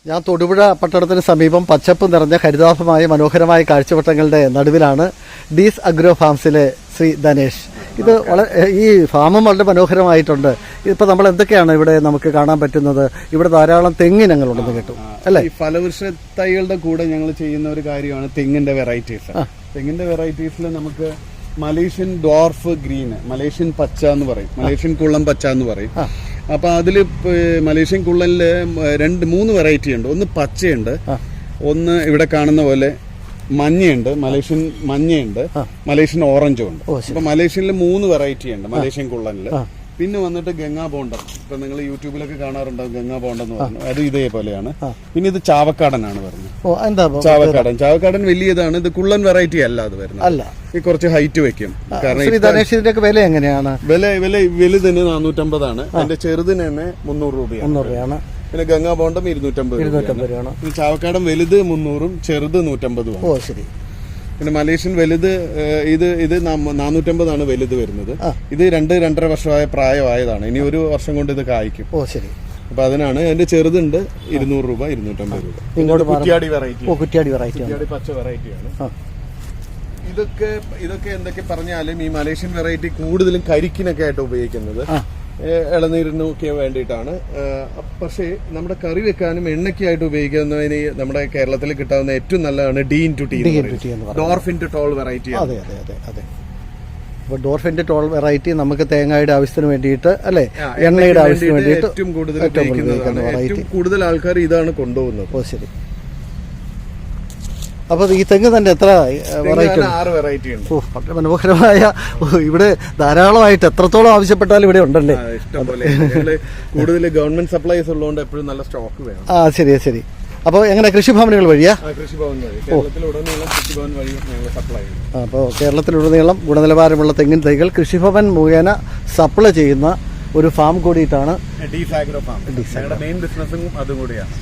ഞാൻ തൊടുപുഴ പട്ടണത്തിന് സമീപം പച്ചപ്പ് നിറഞ്ഞ ഹരിതാഭമായ മനോഹരമായ കാഴ്ചവട്ടങ്ങളുടെ നടുവിലാണ് ഡീസ് അഗ്രോ ഫാംസിലെ ശ്രീ ധനേഷ്. ഇത് ഈ ഫാമും വളരെ മനോഹരമായിട്ടുണ്ട്. ഇപ്പോൾ നമ്മൾ എന്തൊക്കെയാണ് ഇവിടെ നമുക്ക് കാണാൻ പറ്റുന്നത്? ഇവിടെ ധാരാളം തെങ്ങിനങ്ങളുണ്ടെന്ന് കേട്ടു അല്ലേ? ഈ ഫലവൃക്ഷ തൈകളുടെ കൂടെ ഞങ്ങൾ ചെയ്യുന്ന ഒരു കാര്യമാണ് തെങ്ങിന്റെ വെറൈറ്റീസ്. തെങ്ങിന്റെ വെറൈറ്റീസിൽ നമുക്ക് മലേഷ്യൻ ഡോർഫ് ഗ്രീൻ, മലേഷ്യൻ പച്ച എന്ന് പറയും, മലേഷ്യൻ കുള്ളം പച്ച എന്ന് പറയും. അപ്പൊ അതില് മലേഷ്യൻ കുള്ളനില് 2-3 വെറൈറ്റി ഉണ്ട്. ഒന്ന് പച്ചയുണ്ട്, ഒന്ന് ഇവിടെ കാണുന്ന പോലെ മഞ്ഞയുണ്ട്, മലേഷ്യൻ മഞ്ഞയുണ്ട്, മലേഷ്യൻ ഓറഞ്ചും ഉണ്ട്. അപ്പൊ മലേഷ്യനിൽ 3 വെറൈറ്റി ഉണ്ട് മലേഷ്യൻ കുള്ളനില്. പിന്നെ വന്നിട്ട് ഗംഗാ ബോണ്ടം, ഇപ്പൊ നിങ്ങൾ യൂട്യൂബിലൊക്കെ കാണാറുണ്ടാവും ഗംഗാ ബോണ്ടം എന്ന് പറഞ്ഞു, അത് ഇതേപോലെയാണ്. പിന്നെ ഇത് ചാവക്കാടനാണ് വരുന്നത്. ചാവക്കാടൻ വലിയതാണ്. ഇത് കുള്ളൻ വെറൈറ്റി അല്ല അത് വരുന്നത്, അല്ല. ഈ കുറച്ച് ഹൈറ്റ് വെക്കും. കാരണം വില എങ്ങനെയാണ്? വലുതിന് 450 അതിന്റെ ചെറുതിന് തന്നെ 300 രൂപയാണ്. പിന്നെ ഗംഗാ ബോണ്ടം 250 രൂപയാണ്. പിന്നെ ചാവക്കാടൻ വലുത് 300-ഉം ചെറുത് 150-ഉം. ഓ ശരി. പിന്നെ മലേഷ്യൻ വലുത് ഇത് 450 വലുത് വരുന്നത്. ഇത് 2-2.5 വർഷമായ പ്രായമായതാണ്. ഇനി 1 വർഷം കൊണ്ട് ഇത് കായ്ക്കും. ഓ ശരി. അപ്പൊ അതിനാണ് അതിന്റെ ചെറുതുണ്ട് 200 രൂപ, 250 രൂപ. ഇങ്ങോട്ട് കുറ്റ്യാടി വെറൈറ്റി, കുറ്റ്യാടി പച്ച വെറൈറ്റിയാണ്. ഇതൊക്കെ എന്തൊക്കെ പറഞ്ഞാലും ഈ മലേഷ്യൻ വെറൈറ്റി കൂടുതലും കരിക്കിനൊക്കെ ആയിട്ട് ഉപയോഗിക്കുന്നത്, ഇളനീരിനൊക്കെ വേണ്ടിയിട്ടാണ്. പക്ഷേ നമ്മുടെ കറി വെക്കാനും എണ്ണയ്ക്കായിട്ട് ഉപയോഗിക്കുന്നതിന് നമ്മുടെ കേരളത്തിൽ കിട്ടാവുന്ന ഏറ്റവും നല്ലതാണ് D-T, dwarf into tall variety. അതെ അതെ അതെ അതെ. അപ്പോൾ ഡോർഫ് ഇൻടു ടോൾ വെറൈറ്റി നമുക്ക് തേങ്ങയുടെ ആവശ്യത്തിന് വേണ്ടിയിട്ട് അല്ലേ, എണ്ണയുടെ ആവശ്യത്തിന് വേണ്ടിയിട്ട് ഏറ്റവും കൂടുതൽ ആൾക്കാർ ഇതാണ് കൊണ്ടുപോകുന്നത്. ഓ ശരി. അപ്പൊ ഈ തെങ്ങ് തന്നെ എത്ര വെറൈറ്റി? 6 വെറൈറ്റി ഉണ്ട്. വളരെ മനോഹരമായ, ഇവിടെ ധാരാളമായിട്ട് എത്രത്തോളം ആവശ്യപ്പെട്ടാലും ഇവിടെ ഉണ്ടല്ലേ? കൂടുതൽ ഗവൺമെന്റ് സപ്ലൈസ് ഉള്ളതുകൊണ്ട് എപ്പോഴും നല്ല സ്റ്റോക്ക് വേണം. ശരി ശരി. അപ്പോൾ എങ്ങനെ കൃഷിഭവനുകൾ വഴിയാ? കൃഷിഭവൻ വഴി, കേരളത്തിലുടനീളം കൃഷിഭവൻ വഴി ഞങ്ങൾ സപ്ലൈ ചെയ്യും. അപ്പോൾ കേരളത്തിലുടനീളം ഗുണനിലവാരമുള്ള തെങ്ങിൻ തൈകൾ കൃഷിഭവൻ മുഖേന സപ്ലൈ ചെയ്യുന്ന ഒരു ഫാം കൂടിയിട്ടാണ് ഡീസ് അഗ്രോ ഫാം. മെയിൻ ബിസിനസ്സും അതും കൂടിയാണ്.